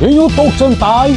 Ginyu Tokusentai.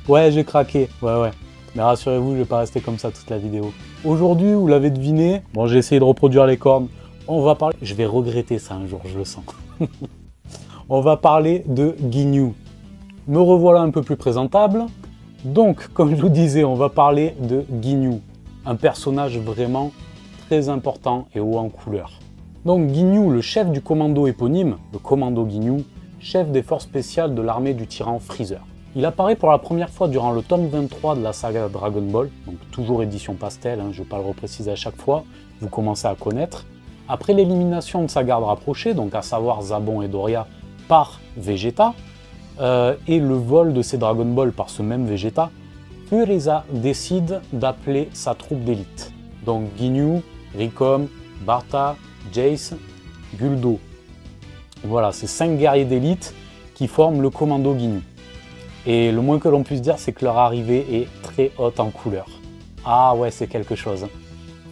Ouais, j'ai craqué, ouais. Mais rassurez-vous, je vais pas rester comme ça toute la vidéo. Aujourd'hui, vous l'avez deviné, bon, j'ai essayé de reproduire les cornes. On va parler, je vais regretter ça un jour, je le sens. On va parler de Ginyu. Me revoilà un peu plus présentable. Donc, comme je vous disais, on va parler de Ginyu. Un personnage vraiment très important et haut en couleur. Donc Ginyu, le chef du commando éponyme, le commando Ginyu, chef des forces spéciales de l'armée du tyran Freezer. Il apparaît pour la première fois durant le tome 23 de la saga Dragon Ball, donc toujours édition pastel, je ne vais pas le repréciser à chaque fois, vous commencez à connaître. Après l'élimination de sa garde rapprochée, donc à savoir Zabon et Doria par Vegeta, et le vol de ses Dragon Ball par ce même Vegeta, Frieza décide d'appeler sa troupe d'élite. Donc Ginyu, Ricom, Barta, Jace, Guldo. Voilà, ces 5 guerriers d'élite qui forment le commando Ginyu. Et le moins que l'on puisse dire, c'est que leur arrivée est très haute en couleur. Ah ouais, c'est quelque chose.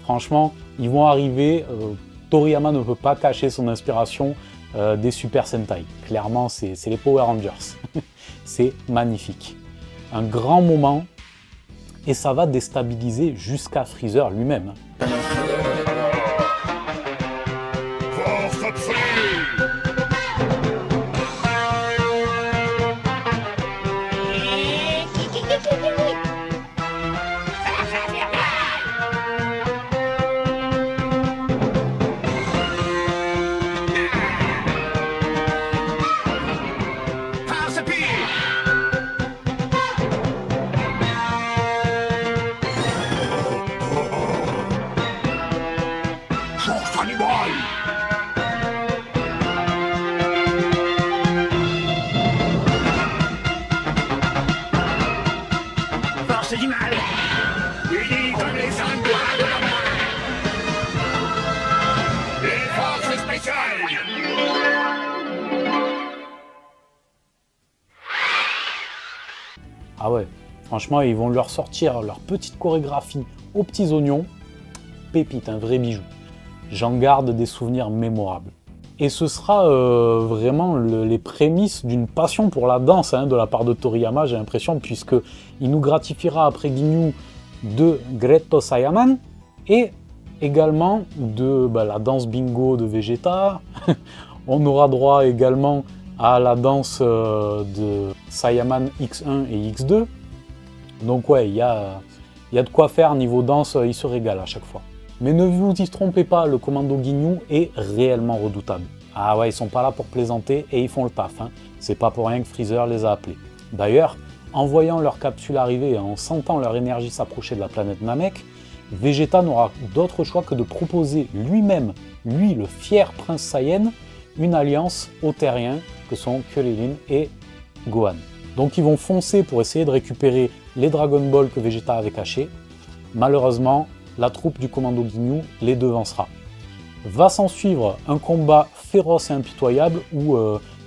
Franchement, ils vont arriver, Toriyama ne peut pas cacher son inspiration des Super Sentai. Clairement, c'est les Power Rangers. C'est magnifique. Un grand moment, et ça va déstabiliser jusqu'à Freezer lui-même. Ah ouais, franchement, ils vont leur sortir leur petite chorégraphie aux petits oignons. Pépite, un vrai bijou. J'en garde des souvenirs mémorables. Et ce sera vraiment les prémices d'une passion pour la danse de la part de Toriyama, j'ai l'impression, puisqu'il nous gratifiera après Ginyu de Greto Saiyaman et également de la danse bingo de Vegeta. On aura droit également à la danse de Saiyaman X1 et X2. Donc ouais, il y a de quoi faire niveau danse, il se régale à chaque fois. Mais ne vous y trompez pas, le commando Ginyu est réellement redoutable. Ah ouais, ils sont pas là pour plaisanter et ils font le taf. C'est pas pour rien que Freezer les a appelés. D'ailleurs, en voyant leur capsule arriver et en sentant leur énergie s'approcher de la planète Namek, Vegeta n'aura d'autre choix que de proposer lui-même, lui le fier prince Saiyan, une alliance aux terriens que sont Krillin et Gohan. Donc ils vont foncer pour essayer de récupérer les Dragon Ball que Vegeta avait cachés. Malheureusement, la troupe du commando Ginyu les devancera. Va s'en suivre un combat féroce et impitoyable où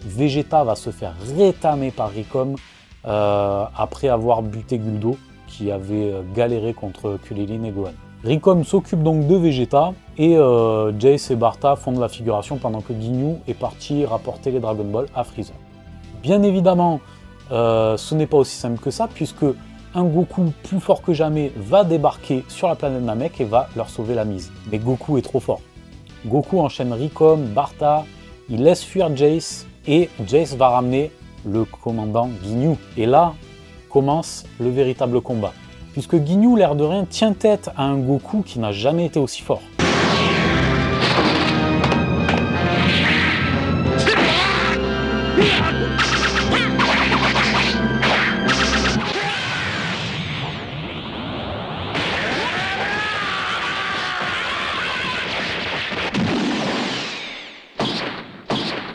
Vegeta va se faire rétamer par Ricom après avoir buté Guldo qui avait galéré contre Krillin et Gohan. Ricom s'occupe donc de Vegeta et Jace et Barta font de la figuration pendant que Ginyu est parti rapporter les Dragon Ball à Freezer. Bien évidemment, ce n'est pas aussi simple que ça puisque un Goku plus fort que jamais va débarquer sur la planète Namek et va leur sauver la mise. Mais Goku est trop fort. Goku enchaîne Ricom, Barta, il laisse fuir Jace et Jace va ramener le commandant Ginyu. Et là commence le véritable combat. Puisque Ginyu, l'air de rien, tient tête à un Goku qui n'a jamais été aussi fort.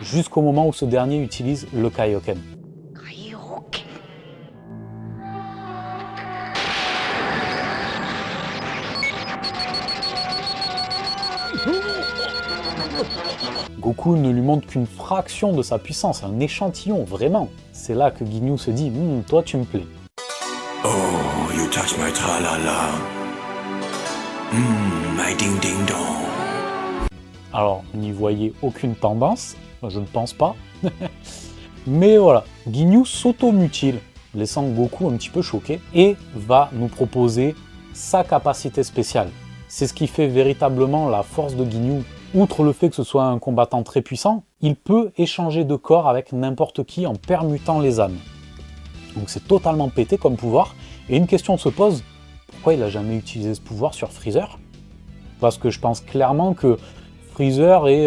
Jusqu'au moment où ce dernier utilise le Kaioken. Goku ne lui montre qu'une fraction de sa puissance, un échantillon, vraiment. C'est là que Ginyu se dit « toi tu me plais ». Oh, you touch my tra-la-la. My ding-ding-dong. Alors, n'y voyez aucune tendance, je ne pense pas. Mais voilà, Ginyu s'auto-mutile, laissant Goku un petit peu choqué, et va nous proposer sa capacité spéciale. C'est ce qui fait véritablement la force de Ginyu. Outre le fait que ce soit un combattant très puissant, il peut échanger de corps avec n'importe qui en permutant les âmes. Donc c'est totalement pété comme pouvoir, et une question se pose, pourquoi il n'a jamais utilisé ce pouvoir sur Freezer? Parce que je pense clairement que Freezer est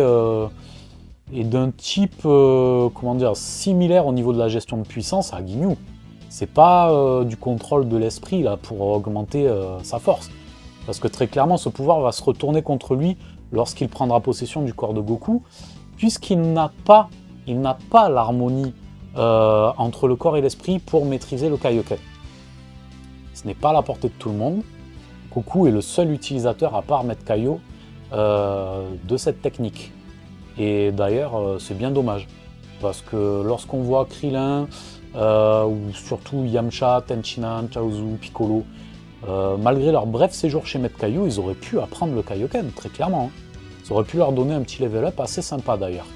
d'un type similaire au niveau de la gestion de puissance à Ginyu. C'est pas du contrôle de l'esprit là pour augmenter sa force. Parce que très clairement, ce pouvoir va se retourner contre lui lorsqu'il prendra possession du corps de Goku, puisqu'il n'a pas l'harmonie entre le corps et l'esprit pour maîtriser le Kaioken. Ce n'est pas à la portée de tout le monde. Goku est le seul utilisateur, à part Maître Kaio, de cette technique. Et d'ailleurs, c'est bien dommage. Parce que lorsqu'on voit Krillin, ou surtout Yamcha, Tenshinhan, Chaozu, Piccolo, malgré leur bref séjour chez Maître Kaio, ils auraient pu apprendre le Kaioken, très clairement. Ça aurait pu leur donner un petit level up assez sympa d'ailleurs.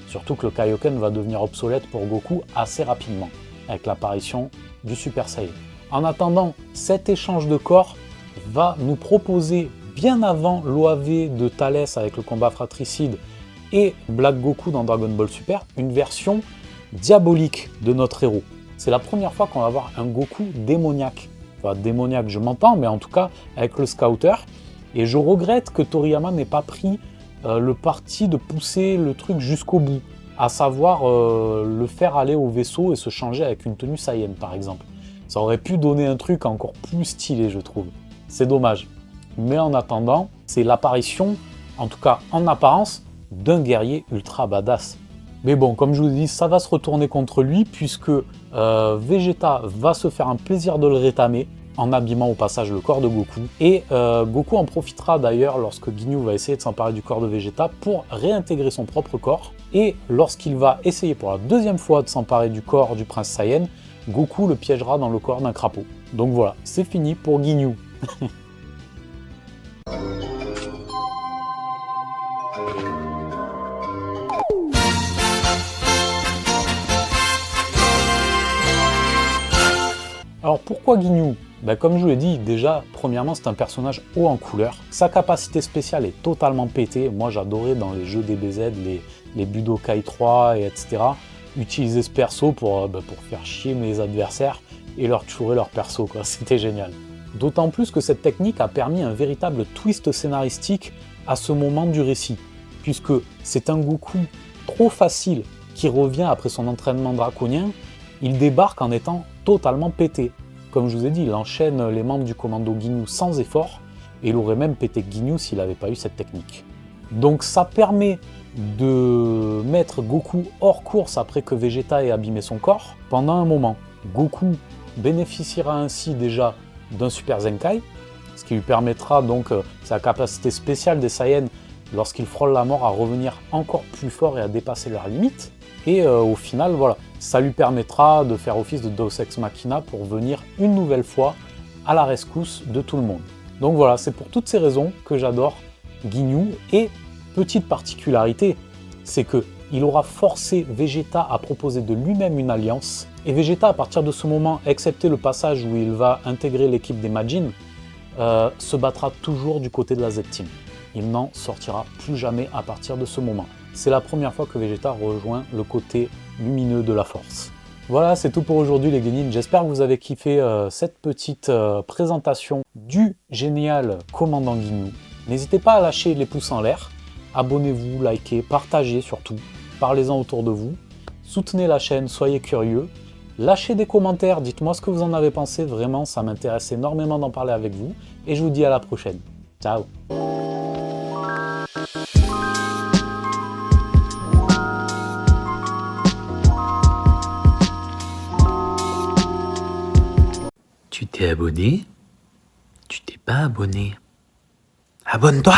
Surtout que le Kaioken va devenir obsolète pour Goku assez rapidement, avec l'apparition du Super Saiyan. En attendant, cet échange de corps va nous proposer, bien avant l'OAV de Thalès avec le combat fratricide et Black Goku dans Dragon Ball Super, une version diabolique de notre héros. C'est la première fois qu'on va avoir un Goku démoniaque. Enfin, démoniaque, je m'entends, mais en tout cas avec le Scouter. Et je regrette que Toriyama n'ait pas pris le parti de pousser le truc jusqu'au bout, à savoir le faire aller au vaisseau et se changer avec une tenue Saiyan par exemple. Ça aurait pu donner un truc encore plus stylé, je trouve. C'est dommage. Mais en attendant, c'est l'apparition, en tout cas en apparence, d'un guerrier ultra badass. Mais bon, comme je vous ai dit, ça va se retourner contre lui, puisque Vegeta va se faire un plaisir de le rétamer, en abîmant au passage le corps de Goku. Et Goku en profitera d'ailleurs lorsque Ginyu va essayer de s'emparer du corps de Vegeta pour réintégrer son propre corps. Et lorsqu'il va essayer pour la deuxième fois de s'emparer du corps du prince Saiyan, Goku le piégera dans le corps d'un crapaud. Donc voilà, c'est fini pour Ginyu. Alors pourquoi Ginyu? Comme je vous l'ai dit, déjà, premièrement, c'est un personnage haut en couleur. Sa capacité spéciale est totalement pétée. Moi, j'adorais dans les jeux DBZ, les Budokai 3, etc. Utiliser ce perso pour faire chier mes adversaires et leur chourer leur perso, quoi. C'était génial. D'autant plus que cette technique a permis un véritable twist scénaristique à ce moment du récit, puisque c'est un Goku trop facile qui revient après son entraînement draconien. Il débarque en étant totalement pété. Comme je vous ai dit, il enchaîne les membres du commando Ginyu sans effort, et il aurait même pété Ginyu s'il n'avait pas eu cette technique. Donc ça permet de mettre Goku hors course après que Vegeta ait abîmé son corps pendant un moment. Goku bénéficiera ainsi déjà d'un Super Zenkai, ce qui lui permettra donc sa capacité spéciale des Saiyans lorsqu'il frôle la mort à revenir encore plus fort et à dépasser leurs limites. Et au final, voilà, ça lui permettra de faire office de Deus Ex Machina pour venir une nouvelle fois à la rescousse de tout le monde. Donc voilà, c'est pour toutes ces raisons que j'adore Ginyu. Et petite particularité, c'est qu'il aura forcé Vegeta à proposer de lui-même une alliance. Et Vegeta, à partir de ce moment, excepté le passage où il va intégrer l'équipe des Majin, se battra toujours du côté de la Z-Team. Il n'en sortira plus jamais à partir de ce moment. C'est la première fois que Vegeta rejoint le côté lumineux de la force. Voilà, c'est tout pour aujourd'hui les Genin. J'espère que vous avez kiffé cette petite présentation du génial commandant Ginyu. N'hésitez pas à lâcher les pouces en l'air, abonnez-vous, likez, partagez surtout, parlez-en autour de vous, soutenez la chaîne, soyez curieux, lâchez des commentaires, dites-moi ce que vous en avez pensé, vraiment ça m'intéresse énormément d'en parler avec vous, et je vous dis à la prochaine. Ciao. Tu t'es abonné? Tu t'es pas abonné? Abonne-toi!